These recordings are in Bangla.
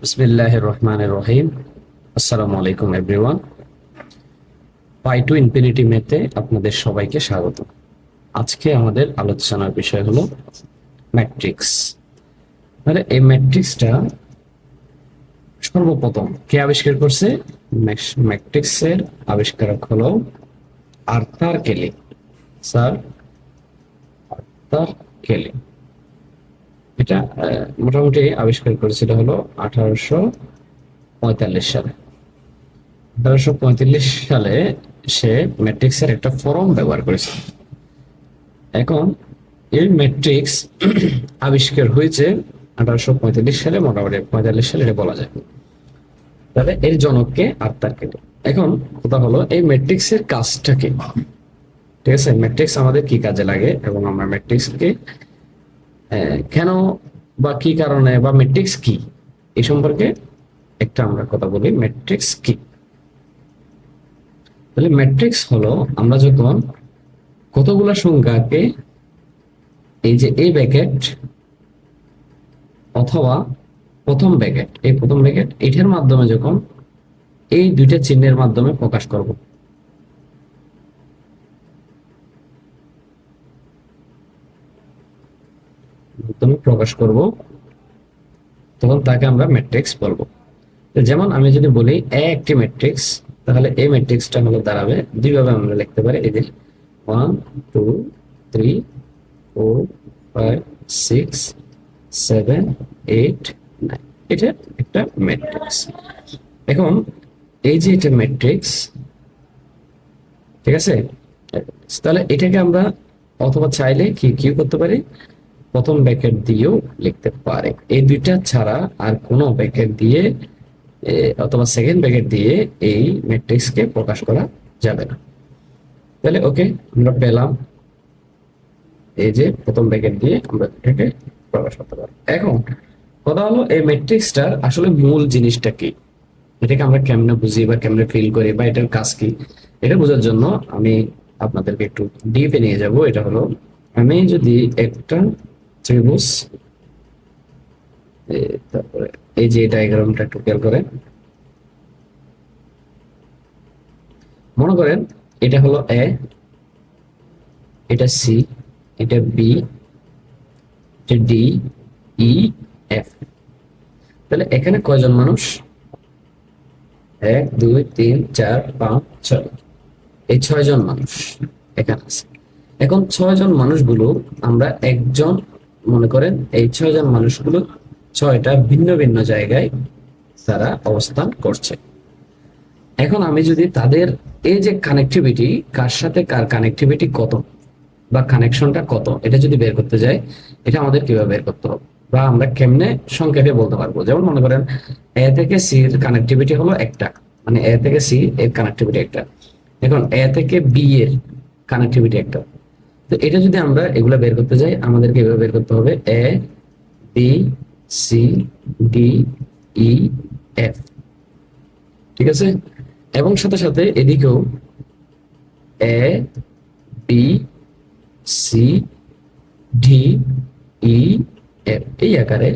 বিসমিল্লাহির রহমানির রহিম। আসসালামু আলাইকুম এভরিওয়ান। পাই টু ইনফিনিটি ম্যাথে আপনাদের সবাইকে স্বাগত। আজকে আমাদের আলোচনার বিষয় হলো ম্যাট্রিক্স। মানে এই ম্যাট্রিক্সটা সর্বপ্রথম কে আবিষ্কার করছে? ম্যাট্রিক্সের আবিষ্কারক হলো আর্থার কেলি, স্যার আর্থার কেলি। এটা মোটামুটি আবিষ্কার করেছিল হলো 1845 সালে। 1845 সালে সে ম্যাট্রিক্সের একটা ফর্ম ব্যবহার করেছে। এখন এই ম্যাট্রিক্স আবিষ্কার হয়েছে 1845 সালে, মোটামুটি 45 সালে এটা বলা যায়। তাহলে এর জনককে আর্থার কেলি। এখন কথা হলো এই ম্যাট্রিক্সের কাজটা কি? ঠিক আছে, ম্যাট্রিক্স আমাদের কি কাজে লাগে এবং আমরা ম্যাট্রিক্সকে কেন বা কি কারণে বা ম্যাট্রিক্স কি এই সম্পর্কে একটা আমরা কথা বলি। ম্যাট্রিক্স কি? তাহলে ম্যাট্রিক্স হলো আমরা যখন কতগুলা সংখ্যাকে এই যে এই ব্র্যাকেট অথবা প্রথম ব্র্যাকেট, এই প্রথম ব্র্যাকেট এটার মাধ্যমে যখন এই দুইটা চিহ্নের মাধ্যমে প্রকাশ করব, তখন তাকে আমরা ম্যাট্রিক্স বলবো। যেমন আমি যদি বলি একটি ম্যাট্রিক্স, তাহলে এই ম্যাট্রিক্সটা হলো দাঁড়াবে দুইভাবে আমরা লিখতে পারি। এই যে 1 2 3 4 5 6 7 8 9, এটা একটা ম্যাট্রিক্স। এখন এই যে এটা ম্যাট্রিক্স, ঠিক আছে, তাহলে এটাকে আমরা অথবা চাইলে কি কি করতে পারি, প্রথম ব্র্যাকেট দিয়েও লিখতে পারে। এই দুইটা ছাড়া আর কোনো ব্র্যাকেট দিয়ে অথবা সেকেন্ড ব্র্যাকেট দিয়ে এই ম্যাট্রিক্সকে প্রকাশ করা যাবে না। তাহলে ওকে, আমরা পেলাম এই যে প্রথম ব্র্যাকেট দিয়ে আমরা এটাকে প্রকাশ করতে পারি। এখন কথা হলো এই ম্যাট্রিক্সটার আসলে মূল জিনিসটা কি, এটাকে আমরা কেমনে বুঝি বা কেমনে ফিল করি বা এটার কাজ কি, এটা বোঝার জন্য আমি আপনাদেরকে একটু ডিপে নিয়ে যাব। এটা হলো, আমি যদি একটা ত্রিভুজ, তারপরে এই যে ডায়াগ্রামটা একটু খেয়াল করেন, মনে করেন এটা হলো এ, এটা সি, এটা বি, এটা ডি, ই, এফ। তাহলে এখানে কয়জন মানুষ? 1 2 3 4 5 6, এই 6জন মানুষ এখানে আছে। এখন 6জন মানুষগুলো আমরা একজন, মনে করেন এই 6জন মানুষগুলো 6টা ভিন্ন ভিন্ন জায়গায় তারা অবস্থান করছে। এখন আমি যদি তাদের এই যে কানেক্টিভিটি, কার সাথে কার কানেক্টিভিটি কত বা কানেকশনটা কত, এটা যদি বের করতে যাই, এটা আমাদের কিভাবে বের করতে হবে বা আমরা কেমনে সংক্ষেপে বলতে পারবো। যেমন মনে করেন এ থেকে সি এর কানেক্টিভিটি হলো একটা, মানে এ থেকে সি এর কানেক্টিভিটি একটা। এখন এ থেকে বি এর কানেক্টিভিটি একটা। তো এটা যদি আমরা এগুলা বের করতে যাই, আমাদেরকে এভাবে বের করতে হবে A B C D E F, ঠিক আছে। এবং সাথে সাথে এদিকেও A B C D E F এই আকারে।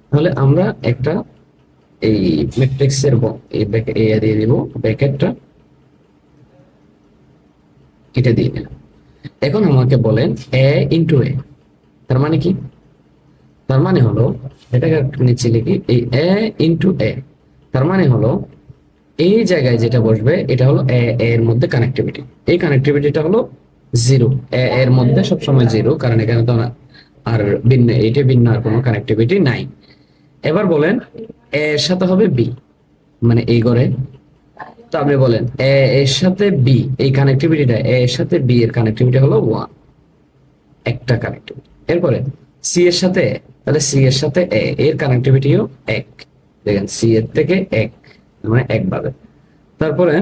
তাহলে আমরা একটা এই ম্যাট্রিক্সের এই দিয়ে দিব, ব্র্যাকেটটা এটা দিয়ে দিলাম। এখন আমাকে বলেন এ ইন্টু এ, তার মানে কি? তার মানে হলো, এটাকে নিচে লিখি, এই এ ইন্টু এ, তার মানে হলো এই জায়গায় যেটা বসবে এটা হলো এ এর মধ্যে কানেক্টিভিটি। এই কানেক্টিভিটিটা হলো জিরো, এ এর মধ্যে সবসময় জিরো, কারণ এখানে তো আর ভিন্ন, এইটা ভিন্ন আর কোনো কানেক্টিভিটি নাই। এবার বলেন এ এর সাথে হবে বি, মানে এই ঘরে। তো আপনি বলেন এ এর সাথে বি, এই কানেক্টিভিটিটা এ এর সাথে বি এর কানেক্টিভিটি হলো 1, একটা কানেক্টিভিটি। এরপরে সি এর সাথে, তাহলে সি এর সাথে এ এর কানেক্টিভিটিও 1, দেখেন সি এর থেকে 1, মানে 1 ভাবে। তারপরে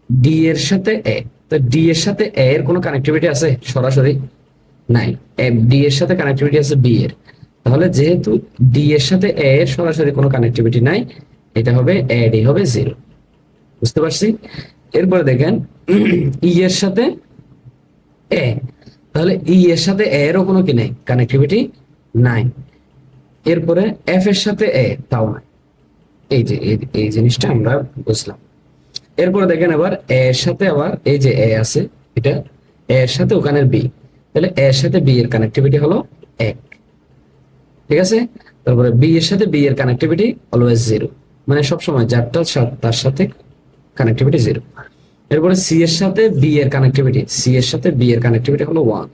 ডি এর সাথে এ, তো ডি এর সাথে এ এর কোনো কানেক্টিভিটি আছে সরাসরি? নাই। ডি এর সাথে কানেক্টিভিটি আছে বি এর, তাহলে যেহেতু ডি এর সাথে এ এর সরাসরি কোনো কানেক্টিভিটি নাই, এটা হবে এ ডি হবে 0, বুঝতে পারছি। এরপরে দেখেন ই এর সাথে এ, তাহলে ই এর সাথে এ এরও কোনো কি নাই, কানেক্টিভিটি নাই। এরপরে এফ এর সাথে এ, তাও নাই। এই যে এই জিনিসটা আমরা বুঝলাম। এরপরে দেখেন আবার এ এর সাথে আবার এই যে এ আছে, এটা এ এর সাথে ওখানের বি, তাহলে এ এর সাথে বি এর কানেক্টিভিটি হলো 1, ঠিক আছে। তারপরে বি এর সাথে বি এর কানেক্টিভিটি অলওয়েজ 0, মানে সবসময় যারটা তার সাথে কানেক্টিভিটি 0। এরপরে সি এর সাথে বি এর কানেক্টিভিটি, সি এর সাথে বি এর কানেক্টিভিটি হলো 1,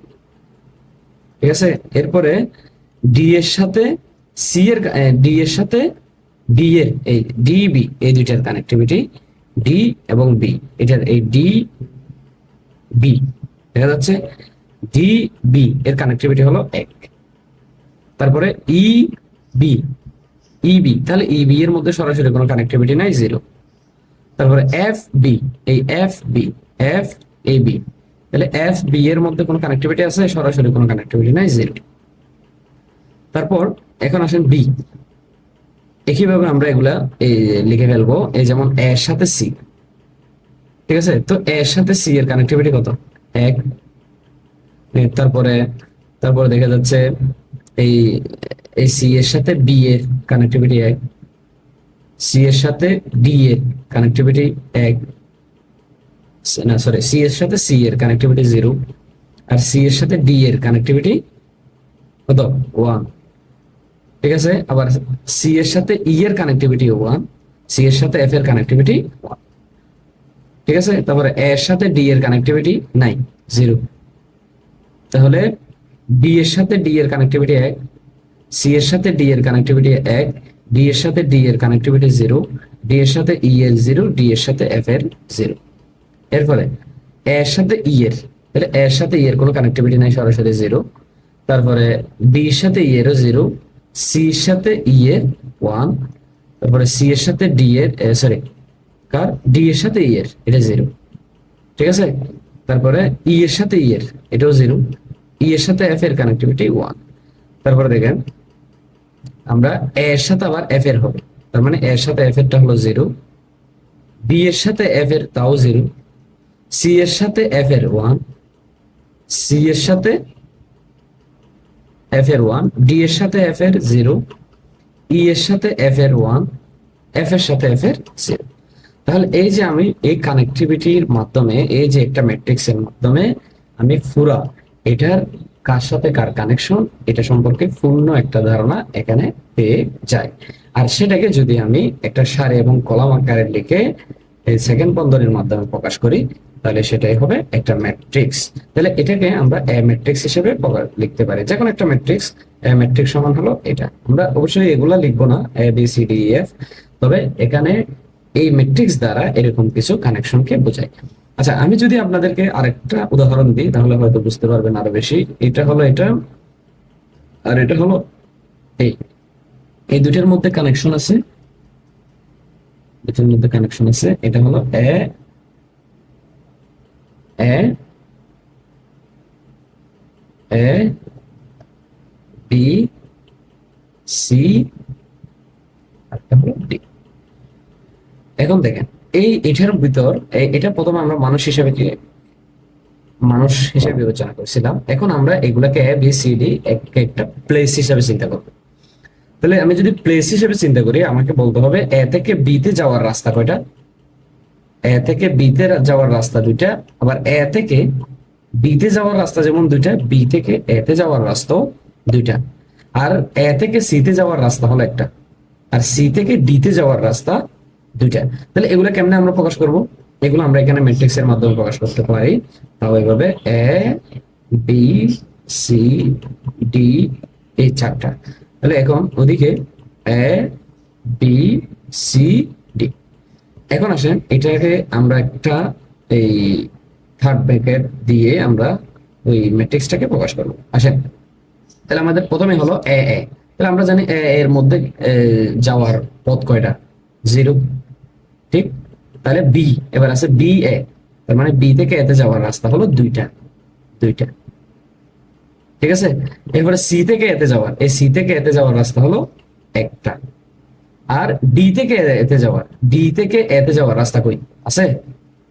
ঠিক আছে। এরপরে ডি এর সাথে সি এর ডি এর সাথে বি এর এই ডি বি এই দুইটার কানেক্টিভিটি ডি এবং বি, এটার এই ডি বি দেখা যাচ্ছে, ডি বি এর কানেক্টিভিটি হলো 1। তারপরে ই বি, ই বি, তাহলে ই বি এর মধ্যে সরাসরি কোনো কানেক্টিভিটি নাই, 0। তারপরে এফ বি, এই F B, F A B, তাহলে এফ বি এর মধ্যে কোনো কানেক্টিভিটি আছে, সরাসরি কোনো কানেক্টিভিটি নাই, 0। তারপর এখন আসেন বি, একইভাবে আমরা এগুলা এই লিখে ফেলবো, এই যেমন এ এর সাথে সি, ঠিক আছে। তো এ এর সাথে সি এর কানেক্টিভিটি কত, 1। তারপরে তারপরে দেখা যাচ্ছে এই এই সি এর সাথে বি এর কানেক্টিভিটি 1, সি এর সাথে ডি এর কানেক্টিভিটি 1, না সরি, সি এর সাথে সি এর কানেক্টিভিটি 0, আর সি এর সাথে ডি এর কানেক্টিভিটি কত, 1, ঠিক আছে। আবার সি এর সাথে ই এর কানেক্টিভিটি 1, সি এর সাথে এফ এর কানেক্টিভিটি 1, ঠিক আছে। তারপরে এ এর সাথে ডি এর কানেক্টিভিটি নাই, 0। তাহলে বি এর সাথে ডি এর কানেক্টিভিটি 1, সি এর সাথে ডি এর কানেক্টিভিটি 1, ডি এর সাথে ডি এর কানেক্টিভিটি 0, ডি এর সাথে ই এর 0, ডি এর সাথে এফ এর 0। এরপরে এ এর সাথে ই এর, তাহলে এ এর সাথে ই এর কোনো কানেক্টিভিটি নাই, সরাসরি 0। তারপরে বি এর সাথে ই এরও 0, সি এর সাথে ই এর 1, তারপরে সি এর সাথে ডি এর সরি কার ডি এর সাথে ই এর, এটা 0, ঠিক আছে। তারপরে ই এর সাথে ই এর, এটাও 0, ই এর সাথে এফ এর কানেক্টিভিটি 1। তারপরে দেখেন আমরা এ এর সাথে আবার এফ এর হবে, তার মানে এর সাথে এফ এরটা হলো 0, বি এর সাথে এফ এর তাও 0, সি এর সাথে এফ এর 1, সি এর সাথে এফ এর 1, ডি এর সাথে এফ এর 0, ই এর সাথে এফ এর 1, এফ এর সাথে এফ এর 0। তাহলে এই যে আমি এই কানেক্টিভিটির মাধ্যমে, এই যে একটা ম্যাট্রিক্স এর মাধ্যমে আমি পুরা এটার কার সাথে কার কানেকশন, এটা সম্পর্কে পূর্ণ একটা ধারণা এখানে পেয়ে যাই। আর সেটাকে যদি আমি একটা সারি এবং কলাম আকারে লিখে এই সেকেন্ড বন্ধনীর মাধ্যমে প্রকাশ করি, তাহলে সেটাই হবে একটা ম্যাট্রিক্স। তাহলে এটাকে আমরা এ ম্যাট্রিক্স হিসেবে লিখতে পারি, যে কোনো একটা ম্যাট্রিক্স। এ ম্যাট্রিক্স সমান হলো এটা। আমরা অবশ্যই এগুলা লিখবো না, এ বি সি ডি এফ, তবে এখানে এই ম্যাট্রিক্স দ্বারা এরকম কিছু কানেকশনকে বোঝায়। আচ্ছা, আমি যদি আপনাদেরকে আরেকটা উদাহরণ দিই, তাহলে হয়তো বুঝতে পারবেন আরো বেশি। এটা হলো এটা, আর এটা হলো এই এই দুইটার মধ্যে কানেকশন আছে, দুইটার মধ্যে কানেকশন আছে। এটা হলো এ এ এ বি সি, আর এটা হলো ডি। এখন দেখেন এটার ভিতর এটা প্রথমে আমরা মানুষ হিসেবে বিবেচনা করছিলাম। এখন আমরা এগুলাকে এ বি সি ডি একটা প্লেস হিসেবে চিন্তা করব। তাহলে আমি যদি প্লেস হিসেবে চিন্তা করি, আমাকে বলতে হবে এ থেকে বি তে যাওয়ার রাস্তা কয়টা, এ থেকে বি তে যাওয়ার রাস্তা 2টা, আবার এ থেকে বি তে যাওয়ার রাস্তা যেমন 2টা, বি থেকে এ তে যাওয়ার রাস্তাও 2টা, আর এ থেকে সি তে যাওয়ার রাস্তা হলো একটা, আর সি থেকে ডি তে যাওয়ার রাস্তা 2টা। তাহলে এগুলো কেমনে আমরা প্রকাশ করব? এগুলো আমরা এখানে ম্যাট্রিক্স এর মাধ্যমে প্রকাশ করতে পারি। তাও এইভাবে এ বি সি ডি, এই 4টা। তাহলে এখন ওদিকে এ বি সি ডি। এখন আসেন এটাকে আমরা একটা এই থার্ড ব্র্যাকেট দিয়ে আমরা ওই ম্যাট্রিক্সটাকে প্রকাশ করব। আসেন, তাহলে আমাদের প্রথমে হলো এ এ, তাহলে আমরা জানি এ এর মধ্যে যাওয়ার পথ কয়টা, 0, ঠিক। তাহলে বি, এবার আছে বি এ, তার মানে বি থেকে এতে যাওয়ার রাস্তা হলো 2টা, ঠিক আছে। এরপরে সি থেকে এতে যাওয়ার, এই সি থেকে এতে যাওয়ার রাস্তা হলো একটা, আর ডি থেকে এতে যাওয়ার রাস্তা কই আছে,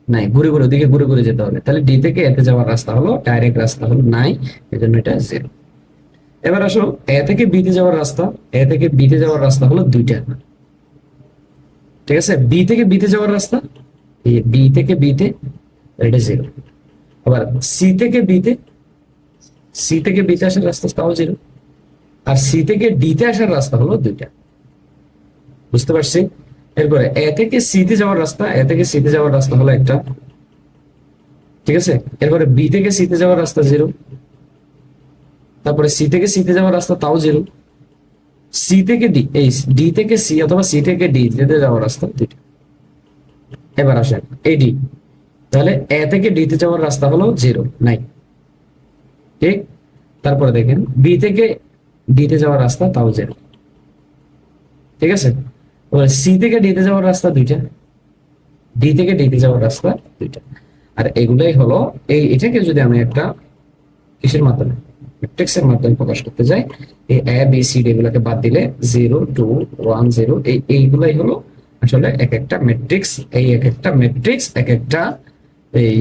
নাই, ঘুরে ঘুরে ওদিকে ঘুরে ঘুরে যেতে হবে। তাহলে ডি থেকে এতে যাওয়ার রাস্তা হলো, ডাইরেক্ট রাস্তা হলো নাই, এজন্য এটা 0। এবার আসো এ থেকে বিতে যাওয়ার রাস্তা, এ থেকে বিতে যাওয়ার রাস্তা হলো 2টা, ঠিক আছে, বি থেকে বিতে যাওয়ার রাস্তা, এই বি থেকে বিতে এটা 0। আবার সি থেকে বিতে আসার রাস্তা তাও 0। আর সি থেকে ডিতে আসার রাস্তা হলো 2টা। বুঝতে পারছি? এরপরে এ থেকে সিতে যাওয়ার রাস্তা, এ থেকে সিতে যাওয়ার রাস্তা হলো একটা। ঠিক আছে, এরপরে বি থেকে সিতে যাওয়ার রাস্তা 0। তারপরে সি থেকে সিতে যাওয়ার রাস্তা তাও 0। সি থেকে ডি, এই ডি থেকে সি অথবা সি থেকে ডি যেতে যাওয়ার রাস্তা 2টা। এবার আসেন এডি, তাহলে এ থেকে ডি তে যাওয়ার রাস্তা হলো 0, নাই। ঠিক, তারপরে দেখেন বি থেকে ডি তে যাওয়ার রাস্তা তাও 0। ঠিক আছে, সি থেকে ডি তে যাওয়ার রাস্তা 2টা, ডি থেকে ডি তে যাওয়ার রাস্তা 2টা। আর এগুলাই হলো এটাকে যদি আমি একটা কিসের মাধ্যমে, ম্যাট্রিক্সের মাধ্যমে প্রকাশ করতে যাই, এই এ বি সি ডি এগুলোকে বাদ দিলে 0 2 1 0, এইগুলাই হলো আসলে এক একটা ম্যাট্রিক্স। এই এক একটা ম্যাট্রিক্স এক একটা এই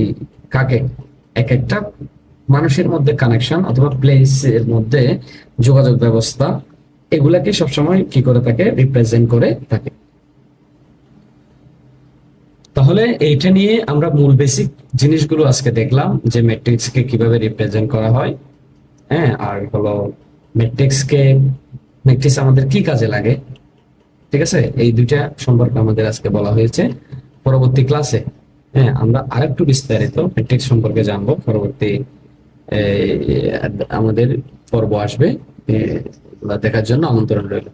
কাকে এক একটা মানুষের মধ্যে কানেকশন অথবা প্লেসের মধ্যে যোগাযোগ ব্যবস্থা, এগুলাকে সবসময় কি করে থাকে, রিপ্রেজেন্ট করে থাকে। তাহলে এইটা নিয়ে আমরা মূল বেসিক জিনিসগুলো আজকে দেখলাম, যে ম্যাট্রিক্সকে কিভাবে রিপ্রেজেন্ট করা হয়। হ্যাঁ, আর হলো ম্যাট্রিক্স আমাদের কি কাজে লাগে। ঠিক আছে, এই দুইটা সম্পর্কে আমাদের আজকে বলা হয়েছে। পরবর্তী ক্লাসে আমরা আরেকটু বিস্তারিত ম্যাট্রিক্স সম্পর্কে জানবো। পরবর্তী আমাদের পর্ব আসবে, এগুলা দেখার জন্য আমন্ত্রণ রইল।